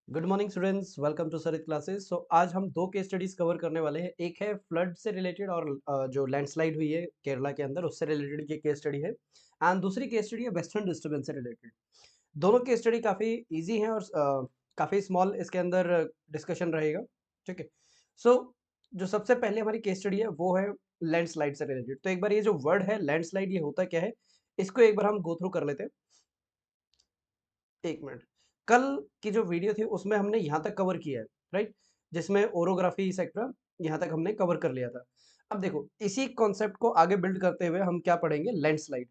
Good morning students, welcome to Sarit classes. आज हम दो केस स्टडीज कवर करने वाले हैं। एक है फ्लड से रिलेटेड और जो लैंडस्लाइड हुई है केरला के अंदर उससे रिलेटेड ये केस स्टडी है। एंड दूसरी केस स्टडी है वेस्टर्न डिस्टर्बेंस से रिलेटेड। दोनों केस स्टडी काफ़ी इजी हैं और काफ़ी स्मॉल इसके अंदर डिस्कशन रहेगा। ठीक है। सो जो सबसे पहले हमारी केस स्टडी है वो है लैंडस्लाइड से रिलेटेड। तो एक बार ये जो वर्ड है लैंडस्लाइड, ये होता क्या है, इसको एक बार हम गो थ्रू कर लेते हैं। एक मिनट। कल की जो वीडियो थी उसमें हमने यहाँ तक कवर किया है, राइट, जिसमें ओरोग्राफी सेक्टर यहाँ तक हमने कवर कर लिया था। अब देखो इसी कॉन्सेप्ट को आगे बिल्ड करते हुए हम क्या पढ़ेंगे, लैंडस्लाइड।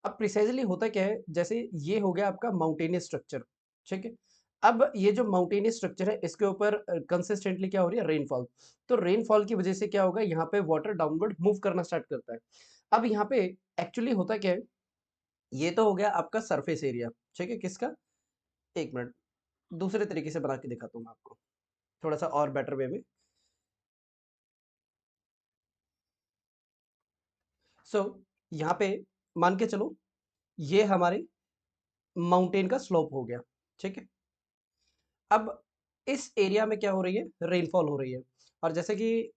अब प्रिसाइजली होता क्या है, जैसे ये हो गया आपका माउंटेनियस स्ट्रक्चर। ठीक है। अब ये जो माउंटेनियस स्ट्रक्चर है इसके ऊपर कंसिस्टेंटली क्या हो रही है, रेनफॉल। तो रेनफॉल की वजह से क्या होगा, यहाँ पे वाटर डाउनवर्ड मूव करना स्टार्ट करता है। अब यहाँ पे एक्चुअली होता क्या है, ये तो हो गया आपका सरफेस एरिया। ठीक है, किसका, एक मिनट, दूसरे तरीके से बना के दिखाता हूँ मैं आपको, थोड़ा सा और बेटर वे में। सो यहाँ पे मान के चलो ये हमारे माउंटेन का स्लोप हो गया। ठीक है। अब इस एरिया में क्या हो रही है, रेनफॉल हो रही है। और जैसे कि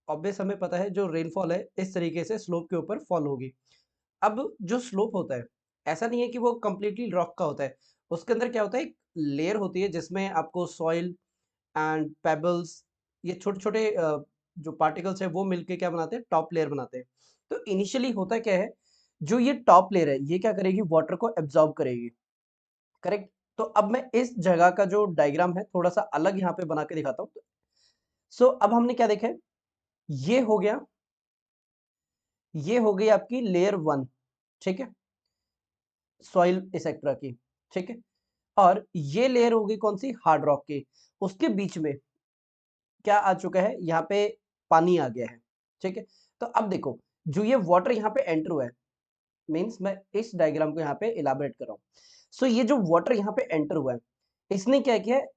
ऑब्वियस हमें पता है जो रेनफॉल है इस तरीके से स्लोप के ऊपर फॉल होगी। अब जो स्लोप होता है, ऐसा नहीं है कि वो कंप्लीटली रॉक का होता है। उसके अंदर क्या होता है, एक लेयर होती है जिसमें आपको सॉइल एंड पेबल्स, ये छोटे-छोटे जो पार्टिकल्स हैं वो मिलके क्या बनाते हैं, टॉप लेयर बनाते हैं। तो इनिशियली होता क्या है, जो ये टॉप लेयर है ये क्या करेगी, वाटर को एब्ज़ॉर्ब करेगी, करेक्ट? तो अब मैं इस जगह का जो डायग्राम है थोड़ा-सा अलग यहाँ पे बना के दिखाता हूँ। सो अब हमने क्या देखा है, ये हो गया, ये हो गई आपकी लेयर 1। ठीक है? सॉइल एसेक्ट्रा की। ठीक है? और ये लेयर हो गई कौन-सी, हार्ड रॉक की। उसके बीच में क्या आ चुका है, यहाँ पे पानी आ गया है। ठीक है। तो अब देखो जो ये वाटर यहाँ पे एंटर हुआ है, मीन्स मैं इस डायग्राम को यहाँ पे इलाबोरेट कर रहा हूँ। सो ये जो वाटर यहाँ पे एंटर हुआ है, इसने क्या किया है,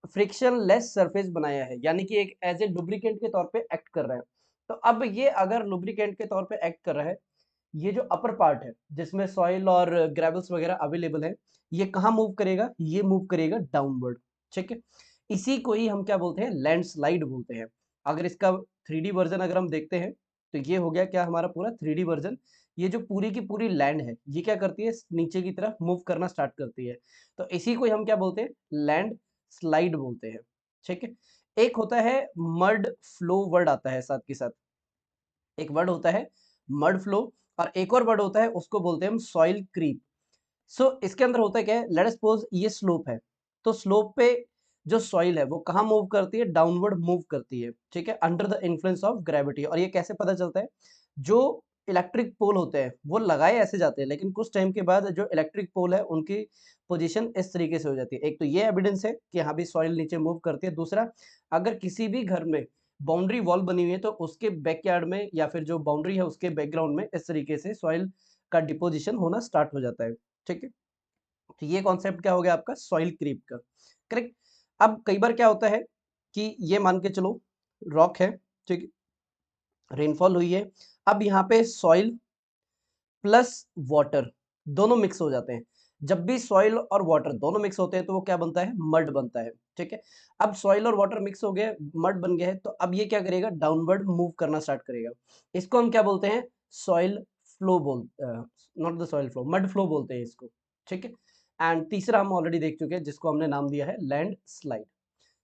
फ्रिक्शन लेस सरफेस बनाया है, यानी कि एक एज ए लुब्रिकेंट के तौर पे एक्ट कर रहा है। तो अब ये अगर लुब्रिकेंट के तौर पे एक्ट कर रहा है, ये जो अपर पार्ट है जिसमें सॉइल और ग्रेवल्स वगैरह अवेलेबल है, ये कहाँ मूव करेगा, ये मूव करेगा डाउनवर्ड। ठीक है। इसी को ही हम क्या बोलते हैं, लैंडस्लाइड बोलते हैं। अगर इसका 3D वर्जन अगर हम देखते हैं तो ये हो गया क्या, हमारा पूरा 3D वर्जन। ये जो पूरी की पूरी लैंड है ये क्या करती है, नीचे की तरफ मूव करना स्टार्ट करती है। तो इसी को ही हम क्या बोलते हैं, लैंड स्लाइड बोलते हैं। ठीक है। एक होता है मड फ्लो, वर्ड आता है साथ के साथ, एक वर्ड होता है मड फ्लो, और एक और वर्ड होता है उसको बोलते हैं हम सॉइल क्रीप। सो इसके अंदर होता है क्या है, लेट अस सपोज ये स्लोप है, तो स्लोप पे जो सॉइल है वो कहाँ मूव करती है, डाउनवर्ड मूव करती है। ठीक है, under the influence of gravity. और ये कैसे पता चलता है, जो इलेक्ट्रिक पोल होते हैं वो लगाए ऐसे जाते हैं, लेकिन कुछ टाइम के बाद जो इलेक्ट्रिक पोल है उनकी पोजीशन इस तरीके से हो जाती है। एक तो ये एविडेंस है कि हाँ भी सॉइल नीचे मूव करती है। दूसरा, अगर किसी भी घर में बाउंड्री वॉल बनी हुई है तो उसके बैकयार्ड में या फिर जो बाउंड्री है उसके बैकग्राउंड में इस तरीके से सॉइल का डिपोजिशन होना स्टार्ट हो जाता है। ठीक है। तो ये कॉन्सेप्ट क्या हो गया आपका, सॉइल क्रीप का, करेक्ट। अब कई बार क्या होता है कि ये मान के चलो रॉक है, ठीक है, रेनफॉल हुई है। अब यहाँ पे सॉइल प्लस वाटर दोनों मिक्स हो जाते हैं। जब भी सॉइल और वाटर दोनों मिक्स होते हैं तो वो क्या बनता है, मड बनता है। ठीक है। अब सॉइल और वाटर मिक्स हो गए, मड बन गया है, तो अब ये क्या करेगा, डाउनवर्ड मूव करना स्टार्ट करेगा। इसको हम क्या बोलते हैं, सॉइल फ्लो बोल, not the soil flow, mud flow बोलते हैं इसको। ठीक है। एंड तीसरा हम ऑलरेडी देख चुके हैं जिसको हमने नाम दिया है लैंड स्लाइड।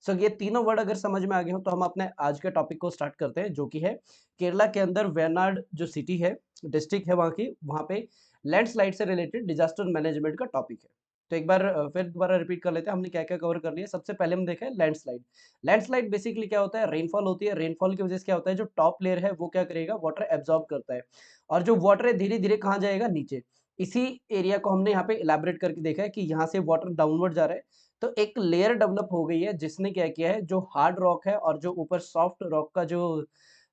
सो ये तीनों वर्ड अगर समझ में आ गए हो तो हम अपने आज के टॉपिक को स्टार्ट करते हैं, जो कि है केरला के अंदर वेनाड जो सिटी है, डिस्ट्रिक्ट है वहाँ की, वहाँ पे लैंडस्लाइड से रिलेटेड डिजास्टर मैनेजमेंट का टॉपिक है। तो एक बार फिर दोबारा रिपीट कर लेते हैं हमने क्या क्या कवर कर लिया। सबसे पहले हम देखा है लैंडस्लाइड। लैंडस्लाइड बेसिकली क्या होता है, रेनफॉल होती है, रेनफॉल की वजह से क्या होता है, जो टॉप लेयर है वो क्या करेगा, वाटर एब्जॉर्ब करता है, और जो वाटर है धीरे धीरे कहाँ जाएगा, नीचे। इसी एरिया को हमने यहाँ पे इलेबोरेट करके देखा है कि यहाँ से वाटर डाउनवर्ड जा रहा है। तो एक लेयर डेवलप हो गई है जिसने क्या किया है, जो हार्ड रॉक है और जो ऊपर सॉफ्ट रॉक का जो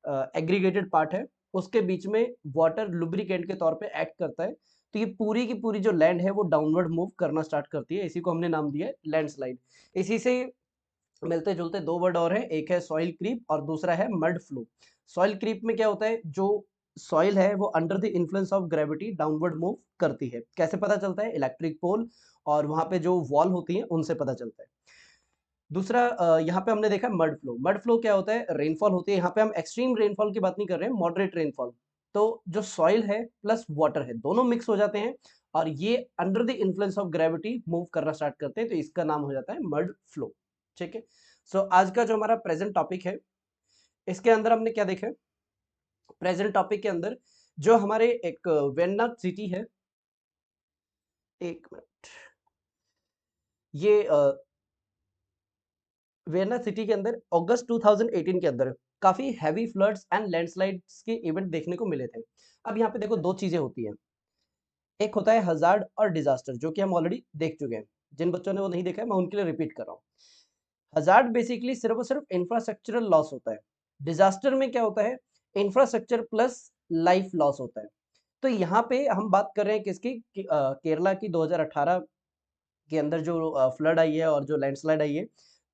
एग्रीगेटेड पार्ट है उसके बीच में वाटर लुब्रिकेंट के तौर पे एक्ट करता है। तो ये पूरी की पूरी जो लैंड है वो डाउनवर्ड मूव करना स्टार्ट करती है। इसी को हमने नाम दिया है लैंडस्लाइड। इसी से मिलते जुलते दो वर्ड और हैं, एक है सॉइल क्रीप और दूसरा है मड फ्लो। सॉइल क्रीप में क्या होता है, जो सॉइल है वो under the influence of gravity downward move करती है। कैसे पता चलता है, इलेक्ट्रिक पोल और वहां पे जो वॉल होती है उनसे पता चलता है। दूसरा यहाँ पे हमने देखा मड फ्लो। मड फ्लो क्या होता है? रेनफॉल होती है। यहाँ पे हम एक्सट्रीम रेनफॉल की बात नहीं कर रहे हैं, मॉडरेट रेनफॉल। तो जो सॉइल है प्लस वाटर है, दोनों मिक्स हो जाते हैं और ये under the influence of gravity move करना स्टार्ट करते हैं, तो इसका नाम हो जाता है मड फ्लो। ठीक है। सो आज का जो हमारा प्रेजेंट टॉपिक है, इसके अंदर हमने क्या देखा है? प्रेजेंट टॉपिक के अंदर जो हमारे एक वेन्ना सिटी है, एक मिनट, ये वेरना सिटी के अंदर अगस्त 2018 के अंदर काफी हैवी फ्लड्स एंड लैंडस्लाइड्स के इवेंट देखने को मिले थे। अब यहाँ पे देखो दो चीजें होती हैं, एक होता है हजार्ड और डिजास्टर, जो कि हम ऑलरेडी देख चुके हैं। जिन बच्चों ने वो नहीं देखा है मैं उनके लिए रिपीट कर रहा हूँ। हजार्ड बेसिकली सिर्फ और सिर्फ इंफ्रास्ट्रक्चरल लॉस होता है। डिजास्टर में क्या होता है? इंफ्रास्ट्रक्चर प्लस लाइफ लॉस होता है। तो यहाँ पे हम बात कर रहे हैं किसकी केरला की 2018 के अंदर जो फ्लड आई है और जो लैंडस्लाइड आई है,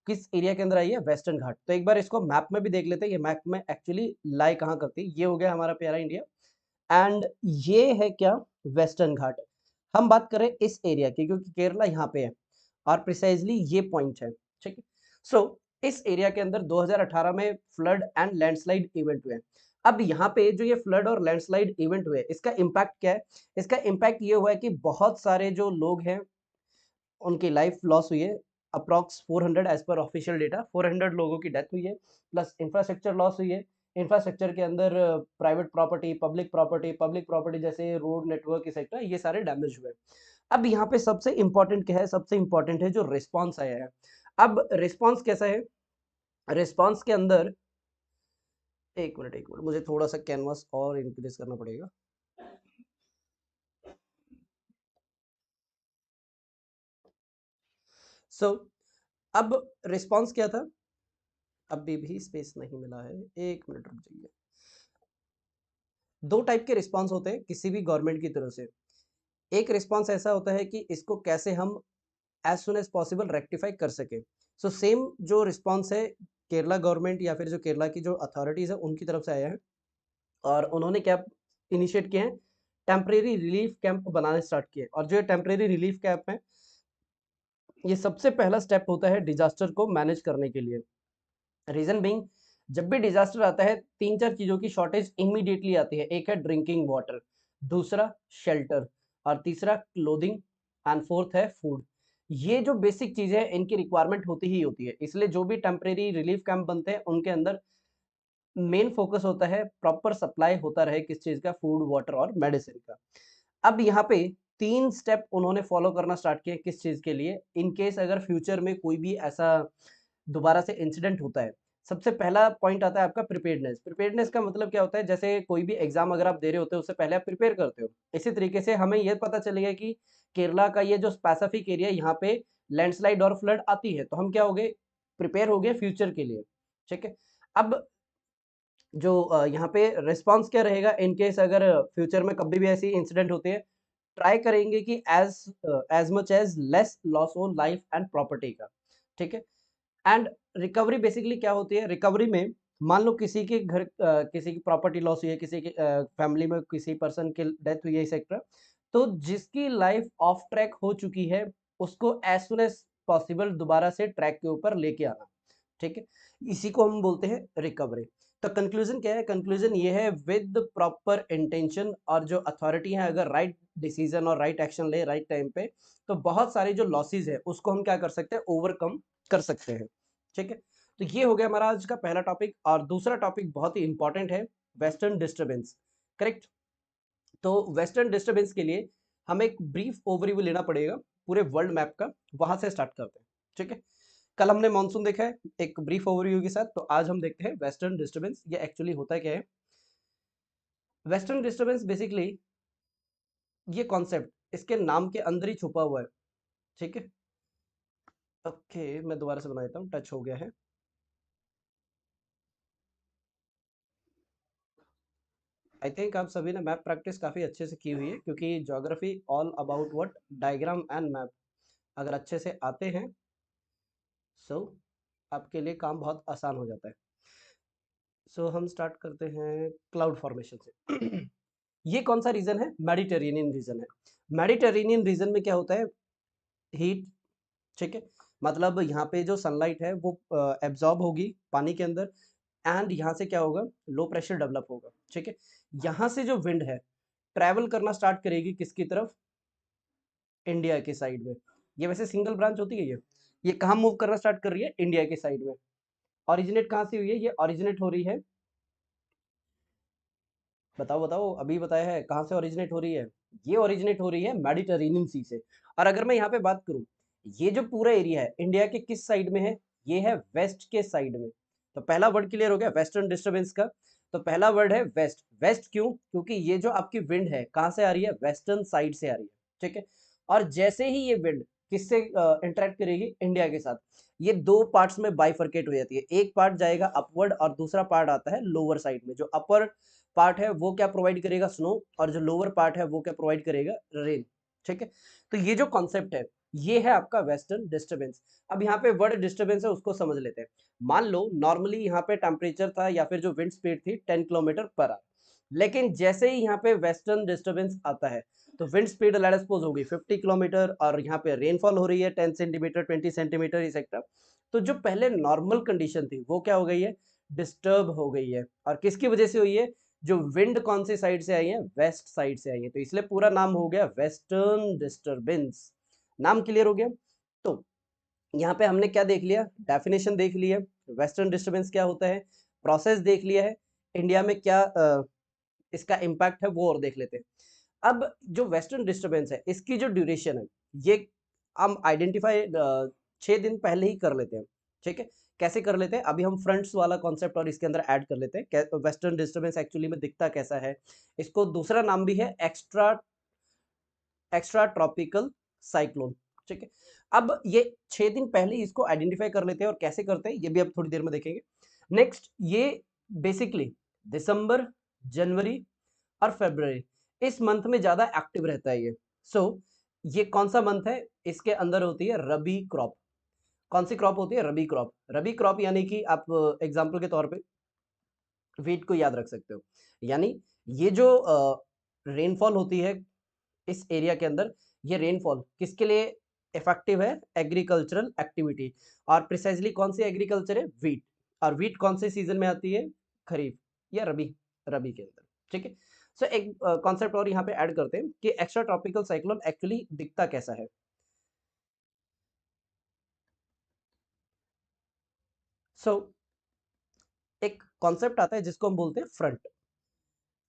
किस एरिया के अंदर आई है? वेस्टर्न घाट। तो एक बार इसको मैप में भी देख लेते हैं, ये मैप में एक्चुअली लाई कहाँ करती है। ये हो गया हमारा प्यारा इंडिया एंड ये है क्या? वेस्टर्न घाट। हम बात करें इस एरिया की क्योंकि केरला यहाँ पे है और प्रिसाइजली ये पॉइंट है। ठीक है। सो इस एरिया के अंदर 2018 में फ्लड एंड लैंडस्लाइड इवेंट हुए। अब यहाँ पे जो ये फ्लड और लैंडस्लाइड इवेंट हुए, इसका इम्पैक्ट क्या है? इसका इम्पैक्ट ये हुआ है कि बहुत सारे जो लोग हैं उनकी लाइफ लॉस हुई है। अप्रॉक्स 400 एज पर ऑफिशियल डेटा 400 लोगों की डेथ हुई है, प्लस इंफ्रास्ट्रक्चर लॉस हुई है। इंफ्रास्ट्रक्चर के अंदर प्राइवेट प्रॉपर्टी, पब्लिक प्रॉपर्टी जैसे रोड नेटवर्क एक्सेट्रा, ये सारे डैमेज हुए। अब यहाँ पे सबसे इंपॉर्टेंट क्या है? सबसे इंपॉर्टेंट है जो रिस्पॉन्स आया है। अब रिस्पॉन्स कैसा है? रिस्पॉन्स के अंदर एक मिनट मुझे थोड़ा सा कैनवास और इंक्रीज करना पड़ेगा। सो अब रिस्पॉन्स क्या था? अभी भी स्पेस नहीं मिला है, एक मिनट रुक जाइए। दो टाइप के रिस्पॉन्स होते हैं किसी भी गवर्नमेंट की तरफ से। एक रिस्पॉन्स ऐसा होता है कि इसको कैसे हम as soon as possible rectify कर सके। सो सेम जो रिस्पॉन्स है केरला गवर्नमेंट या फिर जो केरला की जो अथॉरिटीज है उनकी तरफ से आया है और उन्होंने क्या इनिशिएट किए हैं? टेम्परेरी रिलीफ कैंप बनाने स्टार्ट किए। और जो टेम्परेरी रिलीफ कैंप है, ये सबसे पहला स्टेप होता है डिजास्टर को मैनेज करने के लिए। रीजन बीइंग, जब भी डिजास्टर आता है तीन चार चीजों की शॉर्टेज इमीडिएटली आती है। एक है ड्रिंकिंग वाटर, दूसरा शेल्टर और तीसरा क्लोथिंग एंड फोर्थ है फूड। ये जो बेसिक चीजें हैं इनकी रिक्वायरमेंट होती ही होती है, इसलिए जो भी टेम्परेरी रिलीफ कैंप बनते हैं उनके अंदर मेन फोकस होता है प्रॉपर सप्लाई होता रहे किस चीज का? फूड, वाटर और मेडिसिन का। अब यहाँ पे तीन स्टेप उन्होंने फॉलो करना स्टार्ट किए किस चीज के लिए? इन केस अगर फ्यूचर में कोई भी ऐसा दोबारा से इंसिडेंट होता है। सबसे पहला पॉइंट आता है आपका प्रिपेयर्डनेस। प्रिपेयर्डनेस का मतलब क्या होता है? जैसे कोई भी एग्जाम अगर आप दे रहे होते हो उससे पहले आप प्रिपेयर करते हो, इसी तरीके से हमें यह पता चलेगा कि केरला का ये जो स्पेसिफिक एरिया यहाँ पे लैंडस्लाइड और फ्लड आती है, तो हम क्या हो गए? प्रिपेयर हो गए फ्यूचर के लिए। ठीक है। अब जो यहाँ पे रिस्पॉन्स क्या रहेगा इन केस अगर फ्यूचर में कभी भी ऐसी इंसिडेंट होते हैं? ट्राई करेंगे कि as much as less loss हो लाइफ एंड प्रॉपर्टी का। ठीक है। एंड रिकवरी बेसिकली क्या होती है? रिकवरी में मान लो किसी के घर किसी की प्रॉपर्टी लॉस हुई है, किसी की फैमिली में किसी पर्सन की डेथ हुई है एक्सेट्रा, तो जिसकी लाइफ ऑफ ट्रैक हो चुकी है उसको एज सुन एज पॉसिबल दोबारा से ट्रैक के ऊपर लेके आना। ठीक है। इसी को हम बोलते हैं रिकवरी। तो कंक्लूजन क्या है? कंक्लूजन ये है, विद प्रॉपर इंटेंशन और जो अथॉरिटी है अगर राइट डिसीजन और राइट एक्शन ले राइट टाइम पे, तो बहुत सारे जो लॉसेज है उसको हम क्या कर सकते हैं? ओवरकम कर सकते हैं। ठीक है। तो ये हो गया हमारा आज का पहला टॉपिक। और दूसरा टॉपिक बहुत ही इंपॉर्टेंट है, वेस्टर्न डिस्टर्बेंस। करेक्ट। तो वेस्टर्न डिस्टर्बेंस के लिए हमें एक ब्रीफ ओवरव्यू लेना पड़ेगा पूरे वर्ल्ड मैप का, वहां से स्टार्ट करते हैं। ठीक है। कल हमने मॉनसून देखा है एक ब्रीफ ओवरव्यू के साथ, तो आज हम देखते हैं वेस्टर्न डिस्टर्बेंस। ये एक्चुअली होता क्या है? वेस्टर्न डिस्टर्बेंस बेसिकली ये कॉन्सेप्ट इसके नाम के अंदर ही छुपा हुआ है। ठीक है। ओके, मैं दोबारा से बना देता हूँ, टच हो गया है। आई थिंक आप सभी ने मैप प्रैक्टिस काफ़ी अच्छे से की हुई है क्योंकि geography all about what? Diagram and map. अगर अच्छे से आते हैं सो आपके लिए काम बहुत आसान हो जाता है। सो हम स्टार्ट करते हैं क्लाउड फॉर्मेशन से। ये कौन सा रीजन है? मेडिटेरेनियन रीजन है। मेडिटेरेनियन रीजन में क्या होता है? हीट। ठीक है। मतलब यहाँ पे जो सनलाइट है वो एब्जॉर्ब होगी पानी के अंदर, एंड यहाँ से क्या होगा, लो प्रेशर डेवलप होगा। ठीक है, यहाँ से जो विंड है ट्रैवल करना स्टार्ट करेगी किसकी तरफ, इंडिया के साइड में। ये वैसे सिंगल ब्रांच होती है, ये कहाँ मूव करना स्टार्ट कर रही है, इंडिया के साइड में। ओरिजिनेट कहाँ से हुई है, ये ओरिजिनेट हो रही है, बताओ बताओ, अभी बताया है कहाँ से ओरिजिनेट हो रही है, ये ओरिजिनेट हो रही है मेडिटेरेनियन सी से। और अगर मैं यहाँ पे बात करूँ, ये जो पूरा एरिया है इंडिया के किस साइड में है, ये है वेस्ट के साइड में। तो पहला वर्ड क्लियर हो गया वेस्टर्न डिस्टर्बेंस का। तो पहला वर्ड है वेस्ट। वेस्ट क्यों, क्योंकि ये जो आपकी विंड है कहाँ से आ रही है, वेस्टर्न साइड से आ रही है। ठीक है, और जैसे ही ये विंड किससे इंटरेक्ट करेगी, इंडिया के साथ, ये दो पार्ट्स में बाइफरकेट हो जाती है। एक पार्ट जाएगा अपवर्ड और दूसरा पार्ट आता है लोअर साइड में। जो अपर पार्ट है वो क्या प्रोवाइड करेगा, स्नो, और जो लोअर पार्ट है वो क्या प्रोवाइड करेगा, रेन। ठीक है, तो ये जो कॉन्सेप्ट है ये है आपका वेस्टर्न डिस्टर्बेंस। अब यहाँ पे वर्ड डिस्टर्बेंस है उसको समझ लेते हैं। मान लो नॉर्मली यहाँ पे टेम्परेचर था या फिर जो विंड स्पीड थी 10 किलोमीटर पर आवर, लेकिन जैसे ही यहाँ पे वेस्टर्न डिस्टर्बेंस आता है तो विंड स्पीड लेट सपोज होगी 50 किलोमीटर, और यहाँ पे रेनफॉल हो रही है 10 सेंटीमीटर 20 सेंटीमीटर एक्सेट्रा। तो जो पहले नॉर्मल कंडीशन थी वो क्या हो गई है, डिस्टर्ब हो गई है। और किसकी वजह से हुई है, जो विंड कौन सी साइड से आई है, वेस्ट साइड से आई है। तो इसलिए पूरा नाम हो गया वेस्टर्न डिस्टर्बेंस। नाम क्लियर हो गया। तो यहाँ पे हमने क्या देख लिया, डेफिनेशन देख लिया, वेस्टर्न डिस्टर्बेंस क्या होता है, प्रोसेस देख लिया है, इंडिया में क्या इसका इम्पैक्ट है वो और देख लेते हैं। अब जो वेस्टर्न डिस्टर्बेंस है इसकी जो ड्यूरेशन है ये हम आइडेंटिफाई 6 दिन पहले ही कर लेते हैं। ठीक है, कैसे कर लेते हैं, अभी हम फ्रंट्स वाला कॉन्सेप्ट और इसके अंदर ऐड कर लेते हैं। वेस्टर्न डिस्टर्बेंस एक्चुअली में दिखता कैसा है, इसको दूसरा नाम भी है एक्स्ट्रा एक्स्ट्रा ट्रॉपिकल साइक्लोन। ठीक है, अब ये 6 दिन पहले इसको आइडेंटिफाई कर लेते हैं, और कैसे करते हैं ये भी अब थोड़ी देर में देखेंगे। नेक्स्ट, ये बेसिकली दिसंबर, जनवरी और फरवरी, इस मंथ में ज्यादा एक्टिव रहता है ये। सो ये कौन सा मंथ है, इसके अंदर होती है रबी क्रॉप। कौन सी क्रॉप होती है, रबी क्रॉप। रबी क्रॉप यानी कि आप एग्जांपल के तौर पे वीट को याद रख सकते हो। यानी ये जो रेनफॉल होती है इस एरिया के अंदर, ये रेनफॉल किसके लिए इफेक्टिव है, एग्रीकल्चरल एक्टिविटी। और प्रिसाइजली कौन सी एग्रीकल्चर है, वीट। और वीट कौन से सीजन में आती है, खरीफ या रबी, रबी के अंदर। ठीक है, सो एक कॉन्सेप्ट और यहाँ पे ऐड करते हैं कि एक्स्ट्रा ट्रॉपिकल साइक्लोन एक्चुअली दिखता कैसा है। सो एक कॉन्सेप्ट आता है जिसको हम बोलते हैं फ्रंट।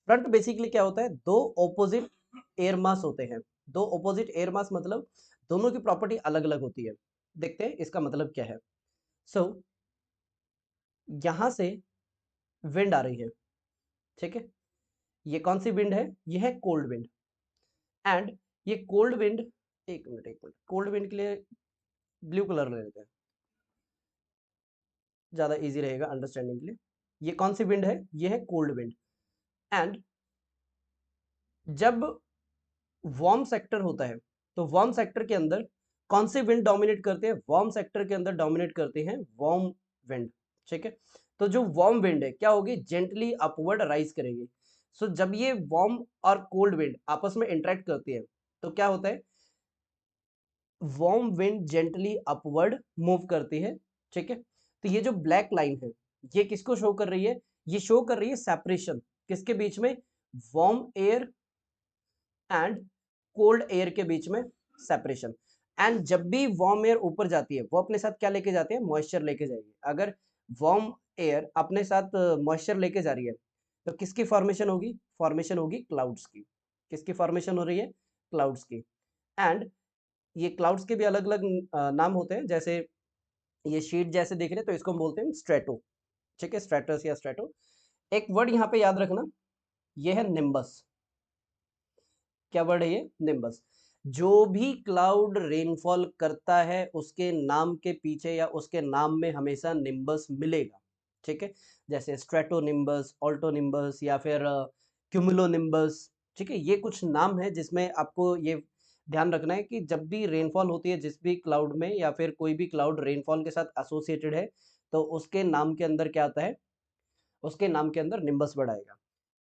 फ्रंट बेसिकली क्या होता है, दो ऑपोजिट एयर मास होते हैं। दो ऑपोजिट एयर मास मतलब दोनों की प्रॉपर्टी अलग अलग होती है। देखते हैं इसका मतलब क्या है। सो यहां से विंड आ रही है। ठीक है, ये कौन सी विंड है, ये है कोल्ड विंड। एंड ये कोल्ड विंड, एक मिनट, कोल्ड विंड के लिए ब्लू कलर ले लेते हैं, ज्यादा इजी रहेगा अंडरस्टैंडिंग के लिए। ये कौन सी विंड है, ये है कोल्ड विंड। एंड जब वार्म सेक्टर होता है तो वार्म सेक्टर के अंदर कौन से विंड डोमिनेट करते हैं, वार्म सेक्टर के अंदर डोमिनेट करते हैं वार्म विंड। ठीक है, तो जो वार्म विंड है क्या होगी, जेंटली अपवर्ड राइज करेगी। सो जब ये वार्म और कोल्ड विंड आपस में इंटरेक्ट करती है तो क्या होता है, warm wind gently upward move करती है। ठीक है, तो ये जो ब्लैक लाइन है ये किसको शो कर रही है, ये शो कर रही है सेपरेशन किसके बीच में, warm air and cold air के बीच में सेपरेशन। एंड जब भी वार्म एयर ऊपर जाती है वो अपने साथ क्या लेके जाती है, मॉइस्चर लेके जाएगी। अगर वार्म एयर अपने साथ मॉइस्चर लेके जा रही है तो किसकी फॉर्मेशन होगी, फॉर्मेशन होगी क्लाउड्स की। किसकी फॉर्मेशन हो रही है, क्लाउड्स की। एंड ये क्लाउड्स के भी अलग अलग नाम होते हैं, जैसे ये शीट जैसे देख रहे हैं तो इसको हम बोलते हैं स्ट्रेटो। ठीक है, स्ट्रेटस या स्ट्रेटो। एक वर्ड यहाँ पे याद रखना, ये है निम्बस। क्या वर्ड है ये, निम्बस। जो भी क्लाउड रेनफॉल करता है उसके नाम के पीछे या उसके नाम में हमेशा निम्बस मिलेगा। ठीक है, जैसे स्ट्रेटो निम्बस, ऑल्टो निम्बस या फिर क्यूमुलो निम्बस। ठीक है, ये कुछ नाम है जिसमें आपको ये ध्यान रखना है कि जब भी रेनफॉल होती है जिस भी क्लाउड में या फिर कोई भी क्लाउड रेनफॉल के साथ एसोसिएटेड है तो उसके नाम के अंदर क्या आता है, उसके नाम के अंदर निम्बस वर्ड आएगा।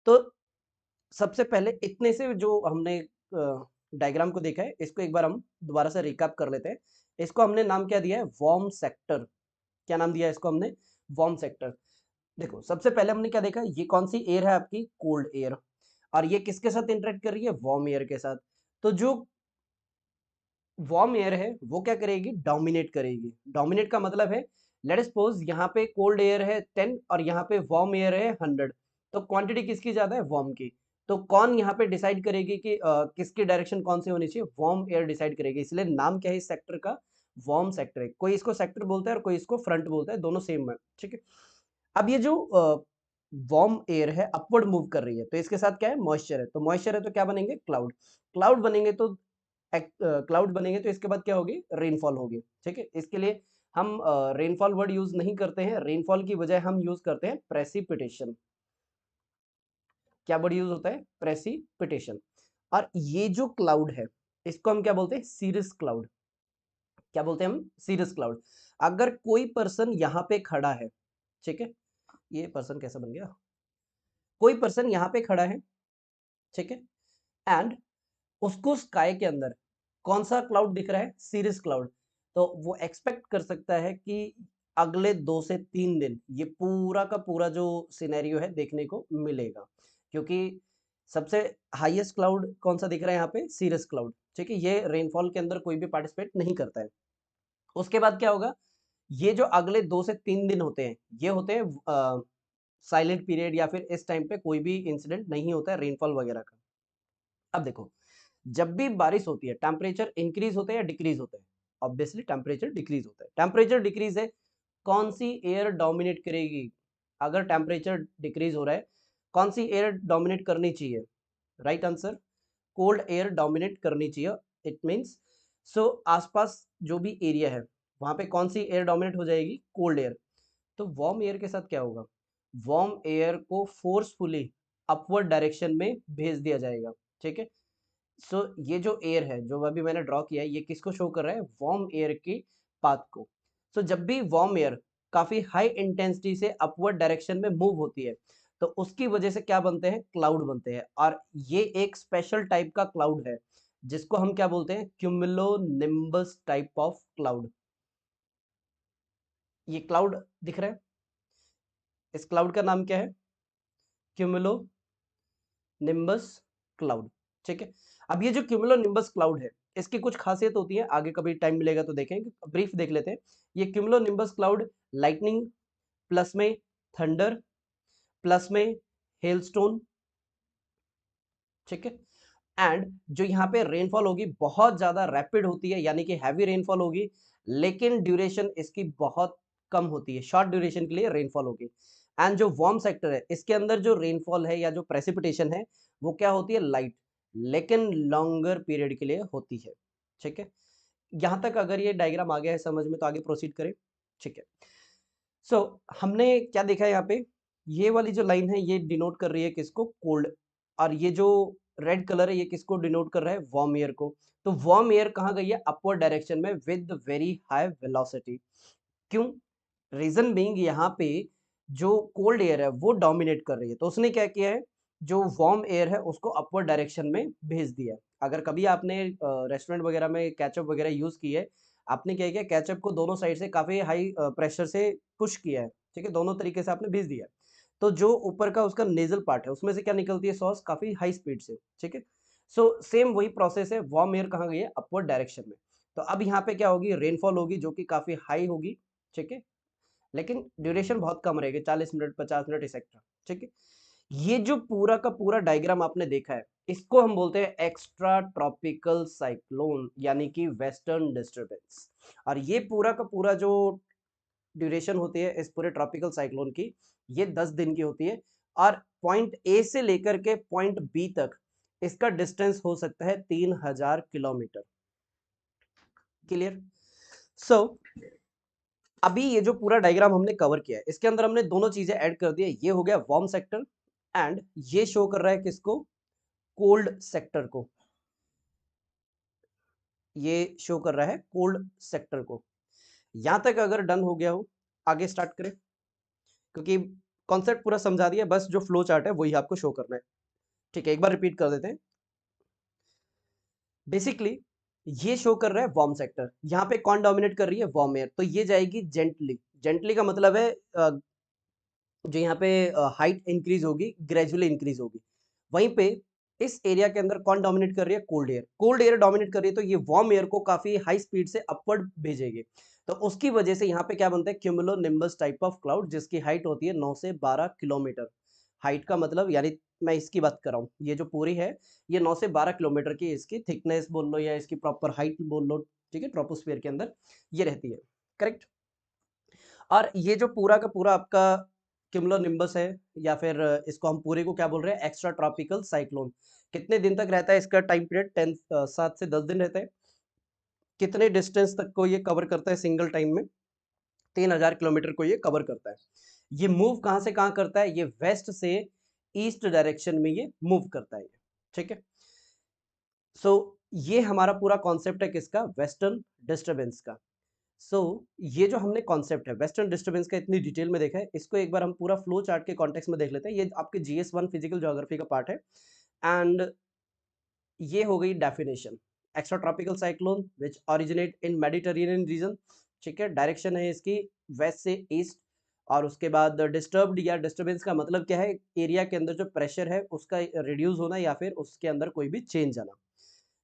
तो सबसे पहले इतने से जो हमने डायग्राम को देखा है इसको एक बार हम दोबारा से रिकैप कर लेते हैं इसको हमने नाम क्या दिया है, वार्म सेक्टर। क्या नाम दिया है इसको हमने, वार्म सेक्टर। देखो सबसे पहले हमने क्या देखा, ये कौन सी एयर है आपकी, कोल्ड एयर, और ये किसके साथ इंटरेक्ट कर रही है, वार्म एयर के साथ। तो जो वार्म एयर है वो क्या करेगी, डोमिनेट करेगी। डोमिनेट का मतलब है, लेट सपोज यहाँ पे कोल्ड एयर है 10 और यहाँ पे वार्म एयर है 100, तो क्वांटिटी किसकी ज्यादा है, वार्म की। तो कौन यहाँ पे डिसाइड करेगी कि किसकी डायरेक्शन कौन सी होनी चाहिए, वार्म एयर डिसाइड करेगी। इसलिए नाम क्या है इस सेक्टर का, वार्म सेक्टर है। कोई इसको सेक्टर बोलता है और कोई इसको फ्रंट बोलता है, दोनों सेम है, ठीक है। अब ये जो वार्म एयर है अपवर्ड मूव कर रही है, तो इसके साथ क्या है, मॉइस्चर है। तो मॉइस्चर है तो क्या बनेंगे, क्लाउड। क्लाउड बनेंगे तो क्लाउड बनेंगे तो इसके बाद क्या होगी, रेनफॉल होगी, ठीक है। इसके लिए हम रेनफॉल वर्ड यूज नहीं करते हैं, रेनफॉल की बजाय हम यूज करते हैं प्रेसिपिटेशन। क्या वर्ड यूज होता है, प्रेसिपिटेशन। और ये जो क्लाउड है इसको हम क्या बोलते हैं, सीरस क्लाउड। क्या बोलते हैं हम, सीरस क्लाउड। अगर कोई पर्सन यहाँ पे खड़ा है, ठीक है, ये पर्सन कैसा बन गया, कोई पर्सन यहाँ पे खड़ा है, ठीक है, एंड उसको स्काई के अंदर कौन सा क्लाउड दिख रहा है, सीरिस क्लाउड। तो वो एक्सपेक्ट कर सकता है कि अगले 2 से 3 दिन ये पूरा का पूरा जो सिनेरियो है देखने को मिलेगा, क्योंकि सबसे हाईएस्ट क्लाउड कौन सा दिख रहा है यहाँ पे, सीरिस क्लाउड, ठीक है। ये रेनफॉल के अंदर कोई भी पार्टिसिपेट नहीं करता है। उसके बाद क्या होगा, ये जो अगले 2 से 3 दिन होते हैं, ये होते हैं साइलेंट पीरियड, या फिर इस टाइम पे कोई भी इंसिडेंट नहीं होता है रेनफॉल वगैरह का। अब देखो, जब भी बारिश होती है टेम्परेचर इंक्रीज होता है या डिक्रीज होता है, ऑब्वियसली टेम्परेचर डिक्रीज होता है। टेम्परेचर डिक्रीज है, कौन सी एयर डोमिनेट करेगी, अगर टेम्परेचर डिक्रीज हो रहा है कौन सी एयर डोमिनेट करनी चाहिए, right answer, cold air dominate करनी चाहिए। इट मीन्स सो आसपास जो भी एरिया है वहां पे कौन सी एयर डोमिनेट हो जाएगी, कोल्ड एयर। तो वार्म एयर के साथ क्या होगा, वार्म एयर को फोर्सफुली अपवर्ड डायरेक्शन में भेज दिया जाएगा, ठीक है। सो ये जो एयर है जो अभी मैंने ड्रॉ किया है, ये किसको शो कर रहा है, वार्म एयर की पाथ को। सो जब भी वार्म एयर काफी हाई इंटेंसिटी से अपवर्ड डायरेक्शन में मूव होती है, तो उसकी वजह से क्या बनते हैं, क्लाउड बनते हैं। और ये एक स्पेशल टाइप का क्लाउड है जिसको हम क्या बोलते हैं, cumulo nimbus type of cloud. ये क्लाउड दिख रहा है, इस क्लाउड का नाम क्या है, क्यूमुलो निम्बस क्लाउड, ठीक है। अब ये जो क्यूमुलो निम्बस क्लाउड है इसकी कुछ खासियत होती है, आगे कभी टाइम मिलेगा तो देखेंगे, ब्रीफ देख लेते हैं। ये cumulo nimbus cloud lightning plus में थंडर प्लस में हेलस्टोन, ठीक है। एंड जो यहाँ पे रेनफॉल होगी बहुत ज्यादा रैपिड होती है, यानी कि हैवी रेनफॉल होगी, लेकिन ड्यूरेशन इसकी बहुत कम होती है, शॉर्ट ड्यूरेशन के लिए रेनफॉल होगी। एंड जो वार्म सेक्टर है इसके अंदर जो रेनफॉल है या जो प्रेसिपिटेशन है वो क्या होती है, लाइट, लेकिन लॉन्गर पीरियड के लिए होती है, ठीक है। यहां तक अगर ये डायग्राम आ गया है समझ में तो आगे प्रोसीड करें, ठीक है। सो हमने क्या देखा है यहाँ पे, ये वाली जो लाइन है ये डिनोट कर रही है किसको, कोल्ड, और ये जो रेड कलर है ये किसको डिनोट कर रहा है, वार्म एयर को। तो वार्म एयर कहाँ गई है, अपवर्ड डायरेक्शन में विद वेरी हाई वेलोसिटी। क्यों, रीजन बीइंग यहाँ पे जो कोल्ड एयर है वो डोमिनेट कर रही है, तो उसने क्या किया है, जो वार्म एयर है उसको अपवर्ड डायरेक्शन में भेज दिया। अगर कभी आपने रेस्टोरेंट वगैरह में केचप वगैरह यूज की है, आपने क्या किया, केचप को दोनों साइड से काफी हाई प्रेशर से पुश किया है, ठीक है, दोनों तरीके से आपने भेज दिया। तो जो ऊपर का उसका नेजल पार्ट है उसमें से क्या निकलती है, सॉस काफी हाई स्पीड से, ठीक है। सो सेम वही प्रोसेस है, वार्म एयर कहाँ गई है, अपवर्ड डायरेक्शन में। तो अब यहाँ पे क्या होगी, रेनफॉल होगी जो कि काफी हाई होगी, ठीक है, लेकिन ड्यूरेशन बहुत कम रहेगी, 40 मिनट 50 मिनट एक्सेट्रा, ठीक है। ये जो पूरा का पूरा डायग्राम आपने देखा है इसको हम बोलते हैं एक्स्ट्रा ट्रॉपिकल साइक्लोन, यानी कि वेस्टर्न डिस्टरबेंस। और ये पूरा का पूरा जो ड्यूरेशन होती है इस पूरे ट्रॉपिकल साइक्लोन की, ये 10 दिन की होती है। और पॉइंट ए से लेकर के पॉइंट बी तक इसका डिस्टेंस हो सकता है 3000 किलोमीटर, क्लियर। सो अभी ये जो पूरा डायग्राम हमने कवर किया है इसके अंदर हमने दोनों चीजें ऐड कर दी है, ये हो गया वार्म सेक्टर, एंड ये शो कर रहा है किसको, कोल्ड सेक्टर को, ये शो कर रहा है कोल्ड सेक्टर को। यहां तक अगर डन हो गया हो, आगे स्टार्ट करें, क्योंकि कॉन्सेप्ट पूरा समझा दिया, बस जो फ्लो चार्ट है वही आपको शो करना है, ठीक है। एक बार रिपीट कर देते हैं। बेसिकली ये शो कर रहा है वार्म सेक्टर। यहाँ पे कौन डोमिनेट कर रही है? Warm air. तो ये जाएगी जेंटली। जेंटली का मतलब है जो यहाँ पे हाइट इंक्रीज होगी, ग्रेजुअली इंक्रीज होगी। वहीं पे इस एरिया के अंदर कौन डोमिनेट कर रही है? Cold air. Cold air dominate कर रही है, तो ये वार्म एयर को काफी हाई स्पीड से अपवर्ड भेजेगी। तो उसकी वजह से यहाँ पे क्या बनता है? क्यूमुलोनिम्बस टाइप ऑफ क्लाउड, जिसकी हाइट होती है 9 से 12 किलोमीटर। हाइट का मतलब यानी मैं इसकी बात कर रहा हूँ, ये जो पूरी है ये 9 से 12 किलोमीटर की इसकी थिकनेस बोल लो या इसकी प्रॉपर हाइट बोल लो, ठीक है, ट्रोपोस्फियर के अंदर ये रहती है। करेक्ट। और ये जो पूरा का पूरा आपका क्यूमुलोनिम्बस है, या फिर इसको हम पूरे को क्या बोल रहे हैं? Extra tropical cyclone. कितने दिन तक रहता है इसका टाइम पीरियड? 7 से 10 दिन रहता है। कितने डिस्टेंस तक को ये कवर करता है सिंगल टाइम में? 3000 किलोमीटर को ये कवर करता है। ये मूव कहाँ से कहाँ करता है? ये वेस्ट से ईस्ट डायरेक्शन में ये मूव करता है। ठीक है। सो ये हमारा पूरा कॉन्सेप्ट है किसका? वेस्टर्न डिस्टर्बेंस का। सो ये जो हमने कॉन्सेप्ट है वेस्टर्न डिस्टर्बेंस का इतनी डिटेल में देखा है, इसको एक बार हम पूरा फ्लो चार्ट के कॉन्टेक्स्ट में देख लेते हैं। ये आपके GS1 फिजिकल ज्योग्राफी का पार्ट है। एंड ये हो गई definition. Extra tropical cyclone which originate in Mediterranean reason. ठीक है, डायरेक्शन है इसकी वेस्ट से ईस्ट। और उसके बाद डिस्टर्ब्ड या डिस्टर्बेंस का मतलब क्या है? एरिया के अंदर जो प्रेशर है उसका रिड्यूस होना या फिर उसके अंदर कोई भी चेंज आना।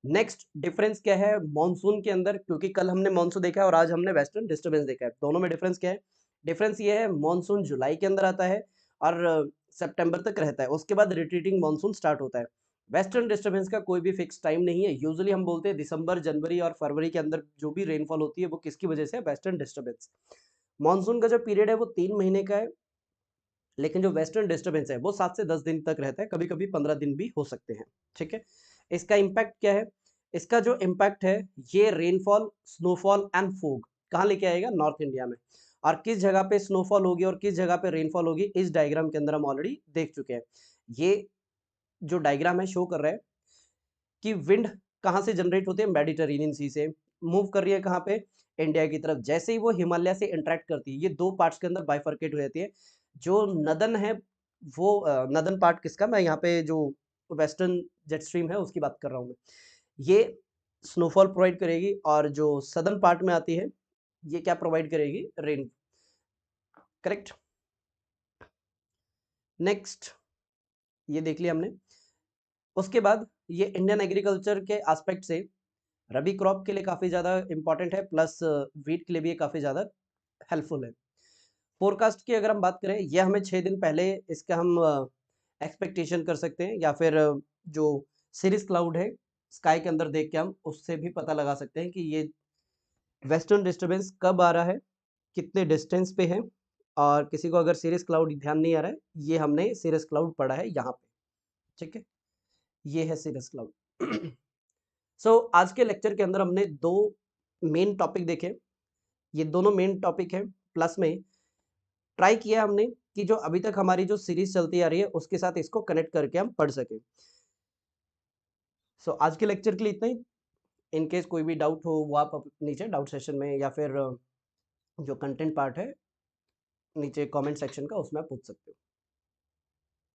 नेक्स्ट डिफरेंस क्या है मॉनसून के अंदर? क्योंकि कल हमने मॉनसून देखा है और आज हमने वेस्टर्न डिस्टर्बेंस देखा है, दोनों में डिफरेंस क्या है? डिफरेंस ये है, मॉनसून जुलाई के अंदर आता है और सितंबर तक रहता है, उसके बाद रिट्रीटिंग मॉनसून स्टार्ट होता है। वेस्टर्न डिस्टर्बेंस का कोई भी फिक्स टाइम नहीं है। यूजुअली हम बोलते हैं दिसंबर, जनवरी और फरवरी के अंदर जो भी रेनफॉल होती है वो किसकी वजह से है? Western disturbance. मॉनसून का जो पीरियड है वो 3 महीने का है, लेकिन जो वेस्टर्न डिस्टर्बेंस है वो 7 से 10 दिन तक रहता है, कभी कभी 15 दिन भी हो सकते हैं। ठीक है। इसका इम्पैक्ट क्या है? इसका जो इम्पैक्ट है, ये रेनफॉल, स्नोफॉल एंड फोग कहाँ लेके आएगा? नॉर्थ इंडिया में। और किस जगह पे स्नोफॉल होगी और किस जगह पे रेनफॉल होगी, इस डायग्राम के अंदर हम ऑलरेडी देख चुके हैं। ये जो डायग्राम है शो कर रहा है कि विंड कहाँ से जनरेट होती है? मेडिटेरेनियन सी से मूव कर रही है कहाँ पे? इंडिया की तरफ। जैसे ही वो हिमालय से इंटरेक्ट करती है, ये दो पार्ट्स के अंदर बाइफर्केट हो जाती है। जो नदन है वो नदन पार्ट किसका? मैं यहाँ पे जो वेस्टर्न जेट स्ट्रीम है उसकी बात कर रहा हूँ मैं। ये स्नोफॉल प्रोवाइड करेगी और जो सदर्न पार्ट में आती है ये क्या प्रोवाइड करेगी? रेन। करेक्ट। नेक्स्ट ये देख लिया हमने। उसके बाद ये इंडियन एग्रीकल्चर के एस्पेक्ट से रबी क्रॉप के लिए काफ़ी ज़्यादा इंपॉर्टेंट है, प्लस वीट के लिए भी ये काफ़ी ज़्यादा हेल्पफुल है। फोरकास्ट की अगर हम बात करें, ये हमें 6 दिन पहले इसका हम एक्सपेक्टेशन कर सकते हैं, या फिर जो सिरिस क्लाउड है स्काई के अंदर देख के हम उससे भी पता लगा सकते हैं कि ये वेस्टर्न डिस्टर्बेंस कब आ रहा है, कितने डिस्टेंस पे है। और किसी को अगर सिरिस क्लाउड ध्यान नहीं आ रहा है, ये हमने सिरिस क्लाउड पढ़ा है यहाँ पे। ठीक है, ये है सिरिस क्लाउड। सो आज के लेक्चर के अंदर हमने दो मेन टॉपिक देखे। ये दोनों मेन टॉपिक है, प्लस में ट्राई किया हमने कि जो अभी तक हमारी जो सीरीज चलती आ रही है उसके साथ इसको कनेक्ट करके हम पढ़ सकें। सो आज के लेक्चर के लिए इतना ही। इन केस कोई भी डाउट हो वो आप नीचे डाउट सेशन में या फिर जो कंटेंट पार्ट है नीचे कमेंट सेक्शन का उसमें आप पूछ सकते हो।